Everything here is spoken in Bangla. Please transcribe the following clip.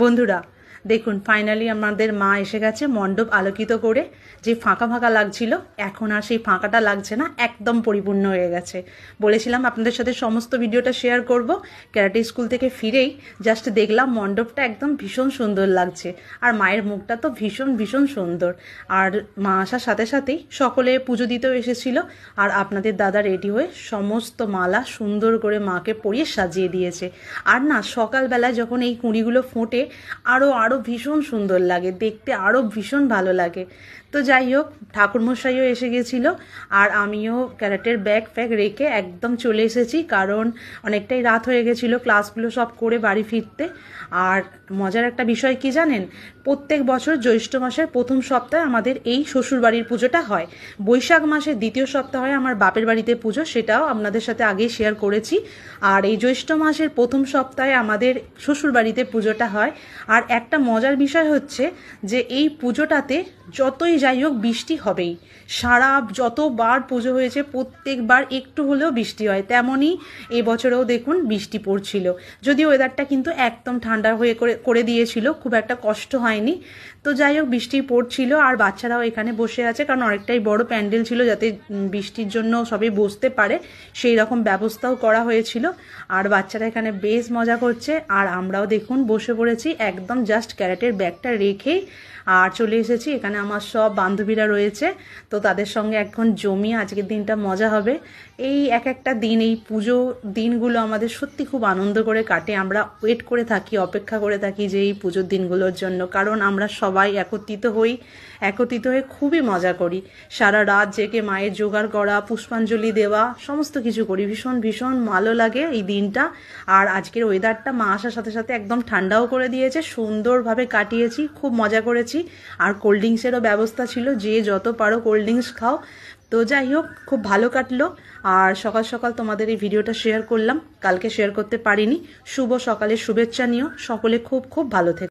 বন্ধুরা দেখুন ফাইনালি আমাদের মা এসে গেছে মণ্ডপ আলোকিত করে। যে ফাঁকা ফাঁকা লাগছিল এখন আর সেই ফাঁকাটা লাগছে না, একদম পরিপূর্ণ হয়ে গেছে। বলেছিলাম আপনাদের সাথে সমস্ত ভিডিওটা শেয়ার করব। ক্যারাটে স্কুল থেকে ফিরেই জাস্ট দেখলাম মণ্ডপটা একদম ভীষণ সুন্দর লাগছে, আর মায়ের মুখটা তো ভীষণ ভীষণ সুন্দর। আর মা আসার সাথে সাথেই সকলে পুজো দিতেও এসেছিল, আর আপনাদের দাদা রেডি হয়ে সমস্ত মালা সুন্দর করে মাকে পরিয়ে সাজিয়ে দিয়েছে। আর না, সকালবেলায় যখন এই কুঁড়িগুলো ফোটে আরও ভীষণ সুন্দর লাগে দেখতে, আরও ভীষণ ভালো লাগে। তো যাই হোক, ঠাকুরমশাইও এসে গেছিলো, আর আমিও ক্যারাটের ব্যাগ ফ্যাগ রেখে একদম চলে এসেছি, কারণ অনেকটাই রাত হয়ে গেছিলো ক্লাসগুলো সব করে বাড়ি ফিরতে। আর মজার একটা বিষয় কি জানেন, প্রত্যেক বছর জ্যৈষ্ঠ মাসের প্রথম সপ্তাহে আমাদের এই শ্বশুরবাড়ির পুজোটা হয়। বৈশাখ মাসের দ্বিতীয় সপ্তাহে হয় আমার বাপের বাড়িতে পুজো, সেটাও আপনাদের সাথে আগেই শেয়ার করেছি। আর এই জ্যৈষ্ঠ মাসের প্রথম সপ্তাহে আমাদের শ্বশুরবাড়িতে পুজোটা হয়। আর একটা মজার বিষয় হচ্ছে যে এই পুজোটাতে যতই যাই হোক বৃষ্টি হবেই। সারা যতবার পুজো হয়েছে প্রত্যেকবার একটু হলেও বৃষ্টি হয়, তেমনই এবছরেও দেখুন বৃষ্টি পড়ছিল। যদিও ওয়েদারটা কিন্তু একদম ঠান্ডা হয়ে করে দিয়েছিল, খুব একটা কষ্ট হয়নি। তো যাই হোক, বৃষ্টি পড়ছিল আর বাচ্চারাও এখানে বসে আছে, কারণ অনেকটাই বড় প্যান্ডেল ছিল, যাতে বৃষ্টির জন্য সবাই বসতে পারে সেই রকম ব্যবস্থাও করা হয়েছিল। আর বাচ্চারা এখানে বেশ মজা করছে, আর আমরাও দেখুন বসে পড়েছি একদম জাস্ট ক্যারাটের ব্যাগটা রেখেই। আর চলে এসেছি, এখানে আমার সব বান্ধবীরা রয়েছে, তো তাদের সঙ্গে এখন জমিয়ে আজকের দিনটা মজা হবে। এই একটা দিন, এই পুজো দিনগুলো আমাদের সত্যি খুব আনন্দ করে কাটে। আমরা ওয়েট করে থাকি, অপেক্ষা করে থাকি যে এই পুজোর দিনগুলোর জন্য, কারণ আমরা সবাই একত্রিত হয়ে খুবই মজা করি। সারা রাত জেগে মায়ের জোগাড় করা, পুষ্পাঞ্জলি দেওয়া, সমস্ত কিছু করি। ভীষণ ভীষণ ভালো লাগে এই দিনটা। আর আজকের ওয়েদারটা মা আসার সাথে সাথে একদম ঠান্ডাও করে দিয়েছে, সুন্দরভাবে কাটিয়েছি, খুব মজা করেছি। আর কোল্ড ড্রিঙ্কসেরও ব্যবস্থা ছিল, যে যত পারো কোল্ড ড্রিঙ্কস খাও। তো যাই হোক, খুব ভালো কাটলো। আর সকাল সকাল তোমাদের এই ভিডিওটা শেয়ার করলাম, কালকে শেয়ার করতে পারিনি। শুভ সকালের শুভেচ্ছা নিও, সকলে খুব খুব ভালো থেকো।